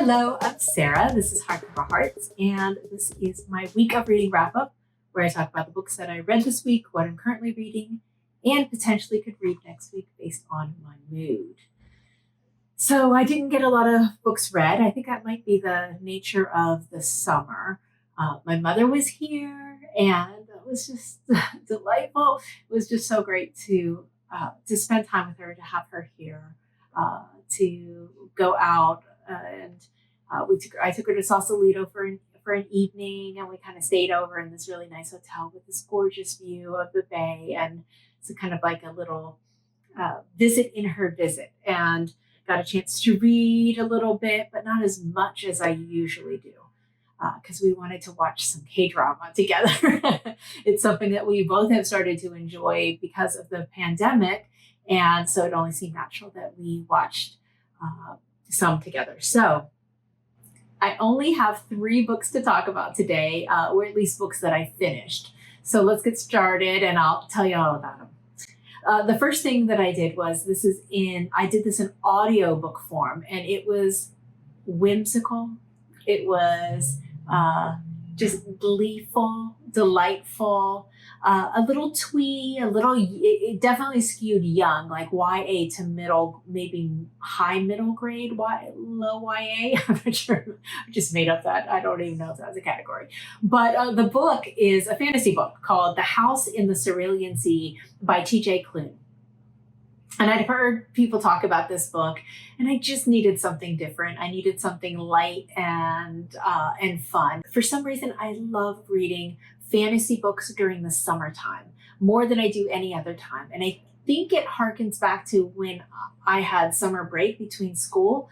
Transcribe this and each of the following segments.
Hello, I'm Sarah. This is Hardcover Hearts, and this is my week of reading wrap-up, where I talk about the books that I read this week, what I'm currently reading, and potentially could read next week based on my mood. So I didn't get a lot of books read. I think that might be the nature of the summer. My mother was here, and it was just delightful. It was just so great to spend time with her, to have her here, to go out. I took her to Sausalito for an evening, and we kind of stayed over in this really nice hotel with this gorgeous view of the bay, and it's kind of like a little visit in her visit, and got a chance to read a little bit, but not as much as I usually do, because we wanted to watch some K-drama together. It's something that we both have started to enjoy because of the pandemic, and so it only seemed natural that we watched some together. So I only have 3 books to talk about today, or at least books that I finished. So let's get started, and I'll tell you all about them. The first thing that I did was I did this in audiobook form, and it was whimsical. It was just gleeful, delightful, a little twee, it definitely skewed young, like YA to middle, maybe high middle grade, low YA. I'm not sure. I just made up that. I don't even know if that's a category. But the book is a fantasy book called The House in the Cerulean Sea by T.J. Klune. And I'd heard people talk about this book, and I just needed something different. I needed something light and fun. For some reason, I love reading fantasy books during the summertime more than I do any other time. And I think it harkens back to when I had summer break between school,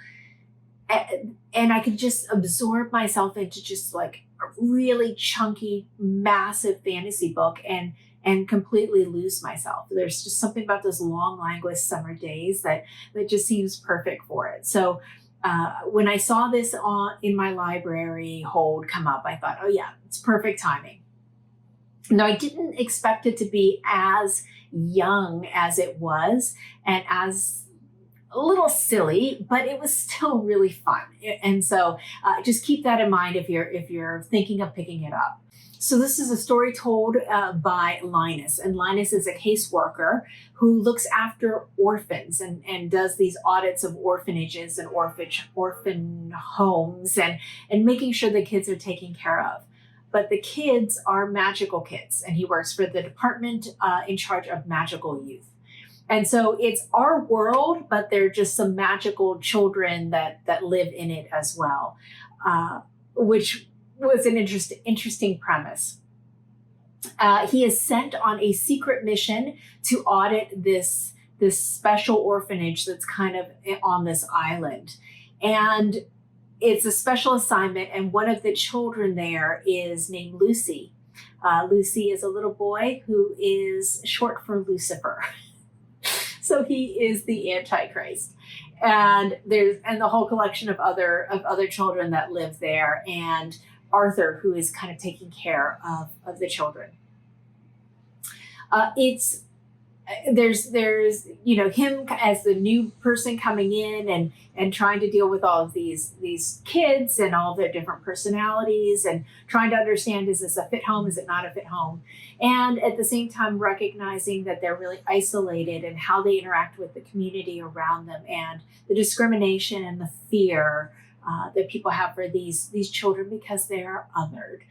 and I could just absorb myself into just like a really chunky, massive fantasy book and completely lose myself. There's just something about those long, languid summer days that just seems perfect for it. So when I saw this in my library hold come up, I thought, oh yeah, it's perfect timing. Now, I didn't expect it to be as young as it was and as a little silly, but it was still really fun. And so just keep that in mind if you're thinking of picking it up. So this is a story told by Linus, and Linus is a caseworker who looks after orphans and does these audits of orphanages and orphan homes and making sure the kids are taken care of. But the kids are magical kids, and he works for the department in charge of magical youth. And so it's our world, but they're just some magical children that live in it as well, which was an interesting premise. He is sent on a secret mission to audit this special orphanage that's kind of on this island. And it's a special assignment, and one of the children there is named Lucy. Lucy is a little boy who is short for Lucifer. So he is the Antichrist. And the whole collection of other children that live there, and Arthur, who is kind of taking care of the children. There's him as the new person coming in and trying to deal with all of these kids and all their different personalities, and trying to understand, is this a fit home? Is it not a fit home? And at the same time recognizing that they're really isolated and how they interact with the community around them, and the discrimination and the fear that people have for these children because they are othered,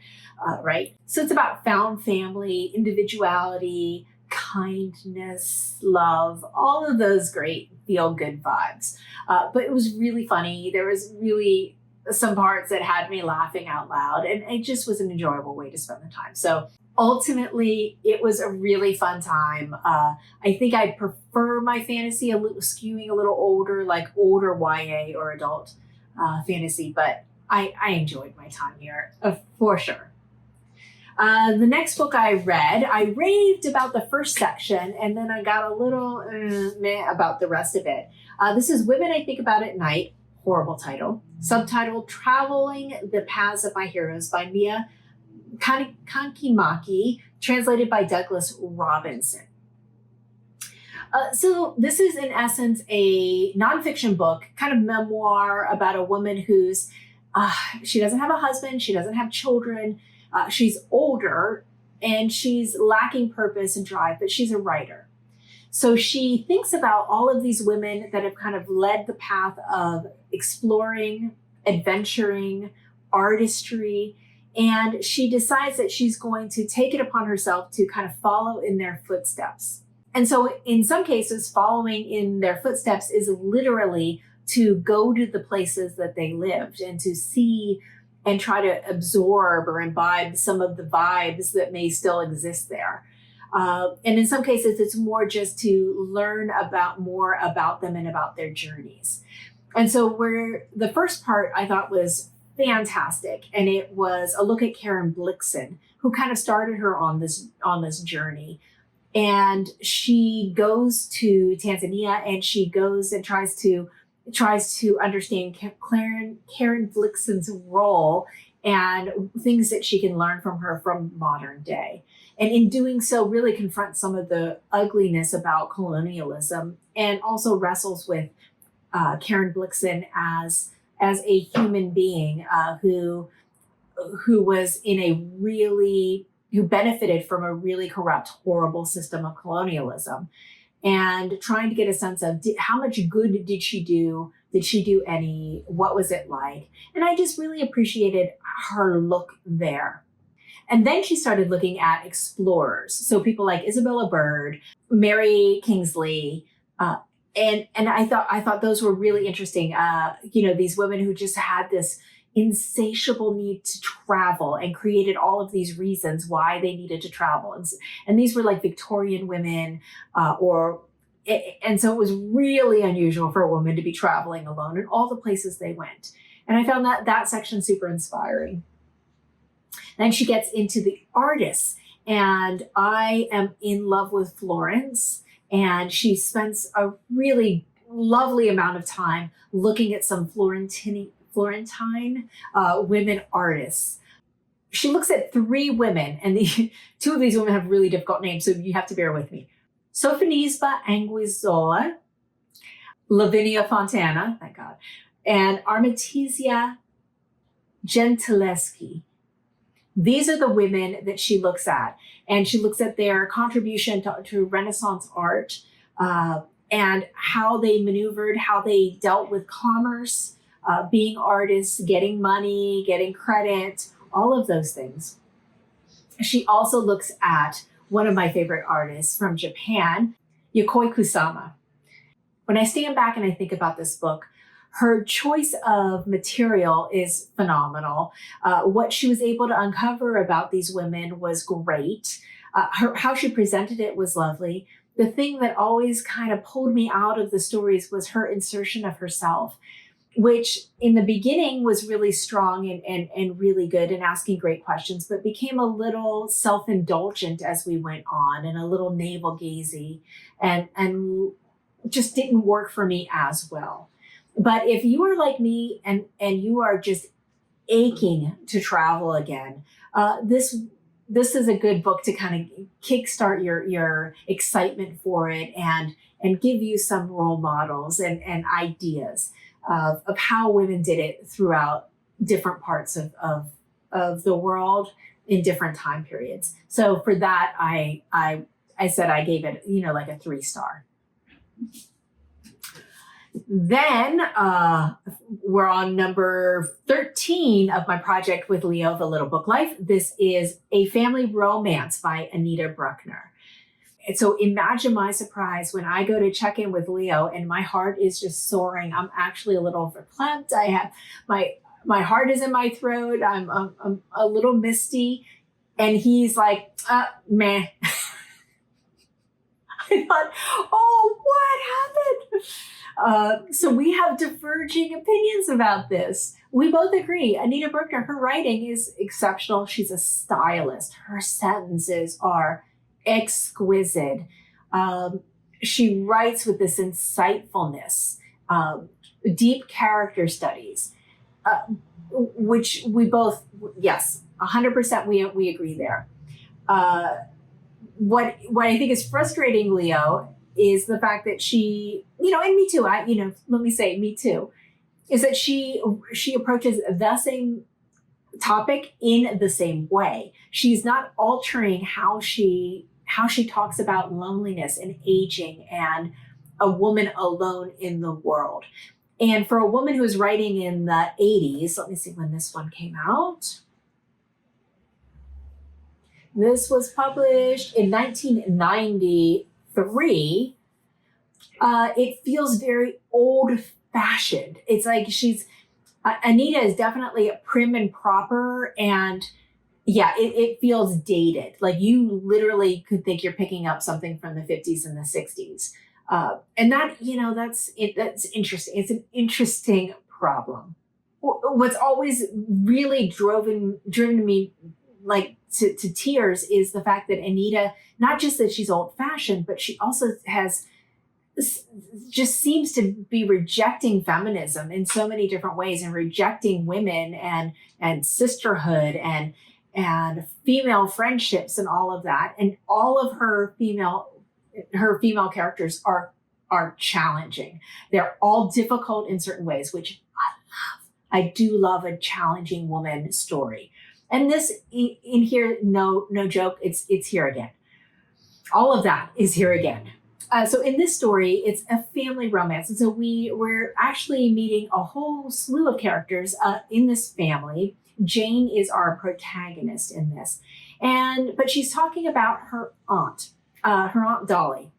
right? So it's about found family, individuality, kindness, love, all of those great feel-good vibes. But it was really funny. There was really some parts that had me laughing out loud, and it just was an enjoyable way to spend the time. So ultimately, it was a really fun time. I think I prefer my fantasy skewing a little older, like older YA or adult fantasy, but I enjoyed my time here for sure. The next book I read, I raved about the first section, and then I got a little meh about the rest of it. This is Women I Think About at Night, horrible title, subtitled Traveling the Paths of My Heroes by Mia Kankimäki, translated by Douglas Robinson. So this is in essence a nonfiction book, kind of memoir about a woman who's, she doesn't have a husband, she doesn't have children, she's older, and she's lacking purpose and drive, but she's a writer. So she thinks about all of these women that have kind of led the path of exploring, adventuring, artistry, and she decides that she's going to take it upon herself to kind of follow in their footsteps. And so in some cases, following in their footsteps is literally to go to the places that they lived and to see and try to absorb or imbibe some of the vibes that may still exist there. And in some cases, it's more just to learn more about them and about their journeys. And so the first part I thought was fantastic. And it was a look at Karen Blixen, who kind of started her on this journey. And she goes to Tanzania and she goes and tries to understand Karen Blixen's role and things that she can learn from her from modern day. And in doing so, really confronts some of the ugliness about colonialism and also wrestles with Karen Blixen as a human being who was who benefited from a really corrupt, horrible system of colonialism, and trying to get a sense of how much good did she do? Did she do any? What was it like? And I just really appreciated her look there. And then she started looking at explorers. So people like Isabella Bird, Mary Kingsley, and I thought those were really interesting. These women who just had this insatiable need to travel and created all of these reasons why they needed to travel. And these were like Victorian women, and so it was really unusual for a woman to be traveling alone in all the places they went. And I found that section super inspiring. Then she gets into the artists, and I am in love with Florence, and she spends a really lovely amount of time looking at some Florentine women artists. She looks at 3 women, and two of these women have really difficult names, so you have to bear with me. Sofonisba Anguissola, Lavinia Fontana, thank God, and Artemisia Gentileschi. These are the women that she looks at, and she looks at their contribution to Renaissance art and how they maneuvered, how they dealt with commerce, being artists, getting money, getting credit, all of those things. She also looks at one of my favorite artists from Japan, Yokoi Kusama. When I stand back and I think about this book, her choice of material is phenomenal. What she was able to uncover about these women was great. How she presented it was lovely. The thing that always kind of pulled me out of the stories was her insertion of herself, which in the beginning was really strong and really good and asking great questions, but became a little self-indulgent as we went on and a little navel-gazy and just didn't work for me as well. But if you are like me and you are just aching to travel again, this is a good book to kind of kickstart your excitement for it and give you some role models and ideas of how women did it throughout different parts of the world in different time periods. So for that, I said I gave it, like a 3-star. Then we're on number 13 of my project with Leo, The Little Book Life. This is A Family Romance by Anita Brookner. And so imagine my surprise when I go to check in with Leo and my heart is just soaring. I'm actually a little verklempt. I have my heart is in my throat. I'm a little misty, and he's like, meh. I thought, oh, what happened? So we have diverging opinions about this. We both agree. Anita Brookner, her writing is exceptional. She's a stylist. Her sentences are exquisite. She writes with this insightfulness, deep character studies, which we both, yes, 100% we agree there. What I think is frustrating, Leo, is the fact that she, and me too, let me say me too, is that she approaches the same topic in the same way. She's not altering how she talks about loneliness and aging and a woman alone in the world. And for a woman who was writing in the 80s, let me see when this one came out. This was published in 1993. It feels very old-fashioned. It's like Anita is definitely prim and proper, and yeah, it feels dated. Like you literally could think you're picking up something from the 50s and the 60s. And that, that's interesting. It's an interesting problem. What's always really driven me like to tears is the fact that Anita, not just that she's old fashioned, but she also just seems to be rejecting feminism in so many different ways and rejecting women and sisterhood and female friendships and all of that. And all of her female characters are challenging. They're all difficult in certain ways, which I love. I do love a challenging woman story. And this in here, no joke, it's here again. All of that is here again. So in this story, it's a family romance. And so we're actually meeting a whole slew of characters in this family. Jane is our protagonist in this. But she's talking about her aunt Dolly.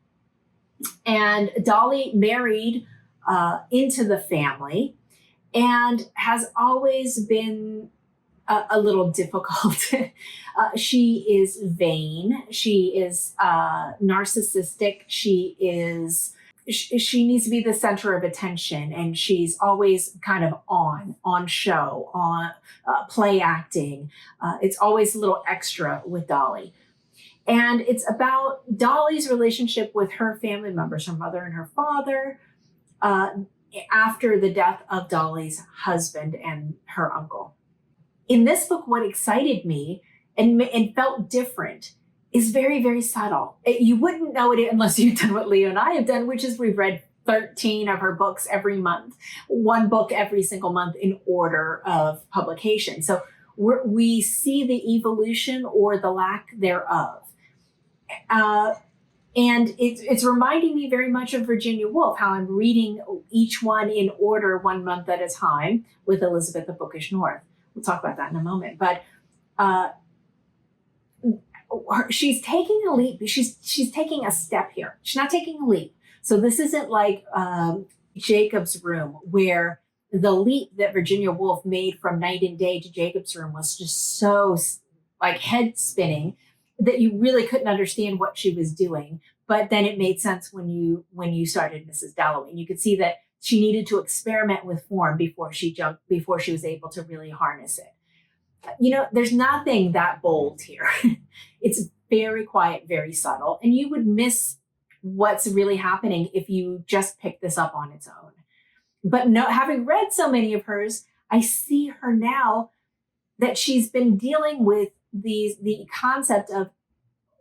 And Dolly married into the family and has always been a little difficult. She is vain. She is narcissistic. She needs to be the center of attention, and she's always kind of on show, on play acting. It's always a little extra with Dolly. And it's about Dolly's relationship with her family members, her mother and her father, after the death of Dolly's husband and her uncle. In this book, what excited me and felt different is very, very subtle. You wouldn't know it unless you've done what Leo and I have done, which is we've read 13 of her books every month, one book every single month in order of publication. So we see the evolution or the lack thereof. And it's reminding me very much of Virginia Woolf, how I'm reading each one in order 1 month at a time with Elizabeth the Bookish North. We'll talk about that in a moment. But she's taking a leap. She's taking a step here. She's not taking a leap. So this isn't like Jacob's Room, where the leap that Virginia Woolf made from Night and Day to Jacob's Room was just so like head spinning that you really couldn't understand what she was doing. But then it made sense when you started Mrs. Dalloway. And you could see that she needed to experiment with form before she was able to really harness it. There's nothing that bold here. It's very quiet, very subtle, and you would miss what's really happening if you just pick this up on its own. But no, having read so many of hers, I see her now that she's been dealing with the concept of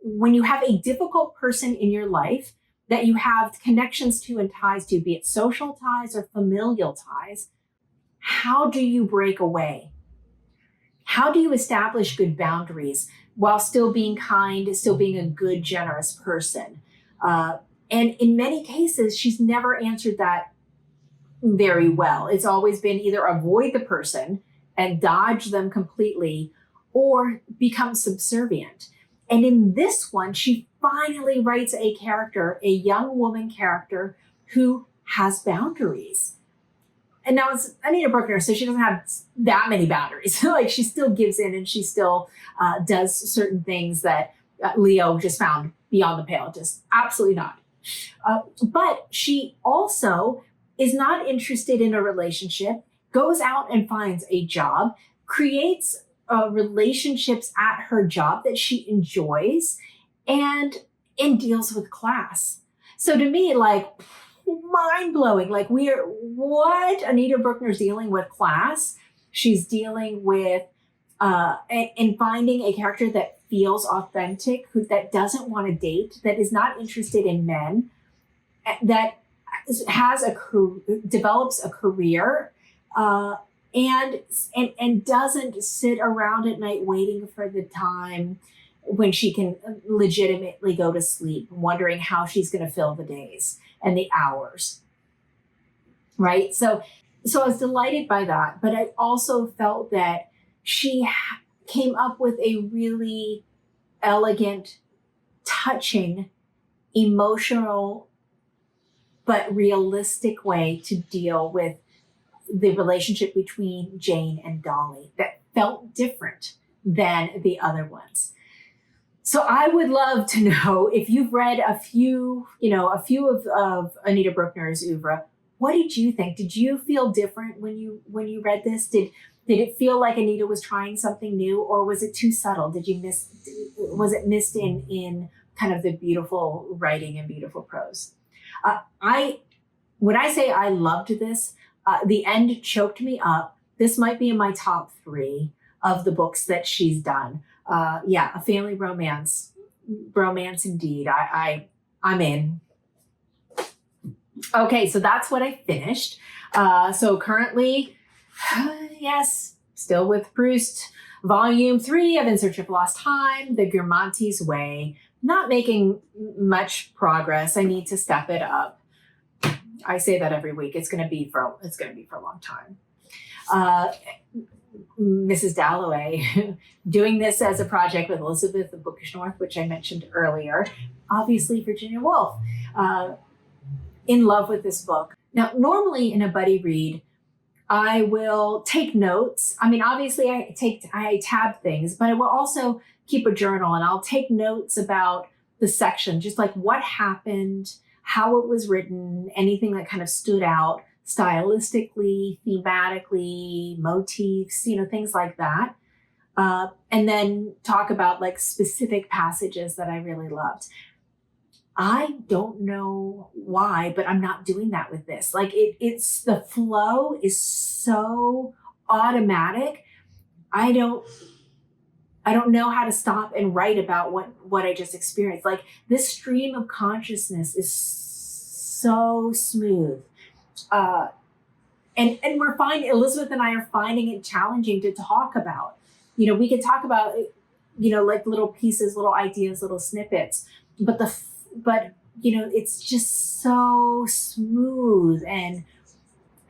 when you have a difficult person in your life that you have connections to and ties to, be it social ties or familial ties, how do you break away? How do you establish good boundaries while still being kind, still being a good, generous person? And in many cases, she's never answered that very well. It's always been either avoid the person and dodge them completely or become subservient. And in this one, she finally writes a character, a young woman character who has boundaries. And now it's Anita Brookner, so she doesn't have that many boundaries. Like she still gives in and she still does certain things that Leo just found beyond the pale. Just absolutely not. But she also is not interested in a relationship, goes out and finds a job, creates relationships at her job that she enjoys, and deals with class. So to me, like, mind-blowing. Like, what Anita Brookner's dealing with class. She's dealing with and finding a character that feels authentic, that doesn't want to date, that is not interested in men, that has develops a career, and doesn't sit around at night waiting for the time when she can legitimately go to sleep, wondering how she's going to fill the days and the hours. Right. So I was delighted by that, but I also felt that she came up with a really elegant, touching, emotional, but realistic way to deal with the relationship between Jane and Dolly that felt different than the other ones. So I would love to know if you've read a few of Anita Brookner's oeuvre. What did you think? Did you feel different when you read this? Did it feel like Anita was trying something new, or was it too subtle? Was it missed in kind of the beautiful writing and beautiful prose? When I say I loved this, the end choked me up. This might be in my top 3 of the books that she's done. A family romance indeed. I'm in. Okay, so that's what I finished. So currently, yes, still with Proust, Volume 3 of In Search of Lost Time, The Guermantes Way. Not making much progress. I need to step it up. I say that every week. It's going to be for a long time. Mrs. Dalloway, doing this as a project with Elizabeth of Bookish North, which I mentioned earlier. Obviously, Virginia Woolf. In love with this book. Now, normally in a buddy read, I will take notes. I mean, obviously I tab things, but I will also keep a journal and I'll take notes about the section, just like what happened, how it was written, anything that kind of stood out stylistically, thematically, motifs, things like that. And then talk about like specific passages that I really loved. I don't know why, but I'm not doing that with this. Like it's the flow is so automatic. I don't know how to stop and write about what I just experienced. Like this stream of consciousness is so smooth. And we're finding, Elizabeth and I are finding it challenging to talk about. We could talk about, like little pieces, little ideas, little snippets, but it's just so smooth and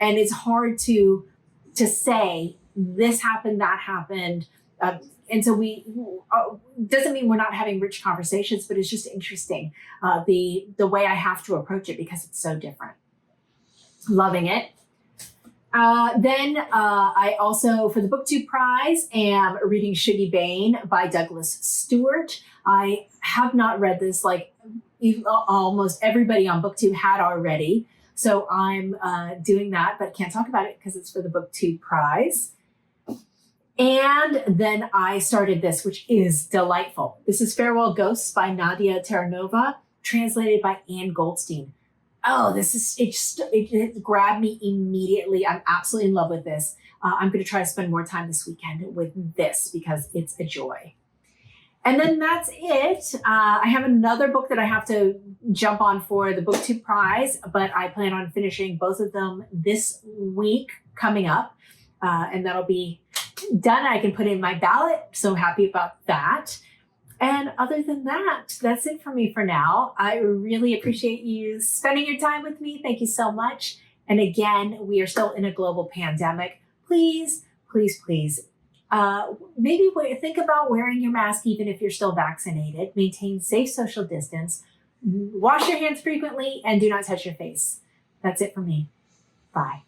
it's hard to say this happened, that happened. And so doesn't mean we're not having rich conversations, but it's just interesting, the way I have to approach it because it's so different. Loving it. Then I also, for the BookTube Prize, am reading Shuggie Bain by Douglas Stuart. I have not read this, like almost everybody on BookTube had already. So I'm doing that, but can't talk about it because it's for the BookTube Prize. And then I started this, which is delightful. This is Farewell Ghosts by Nadia Terranova, translated by Anne Goldstein. Oh, it grabbed me immediately. I'm absolutely in love with this. I'm going to try to spend more time this weekend with this because it's a joy. And then that's it. I have another book that I have to jump on for the BookTube Prize, but I plan on finishing both of them this week coming up. And that'll be done. I can put in my ballot. So happy about that. And other than that, that's it for me for now. I really appreciate you spending your time with me. Thank you so much. And again, we are still in a global pandemic. Please, please, please, maybe think about wearing your mask even if you're still vaccinated. Maintain safe social distance. Wash your hands frequently and do not touch your face. That's it for me. Bye.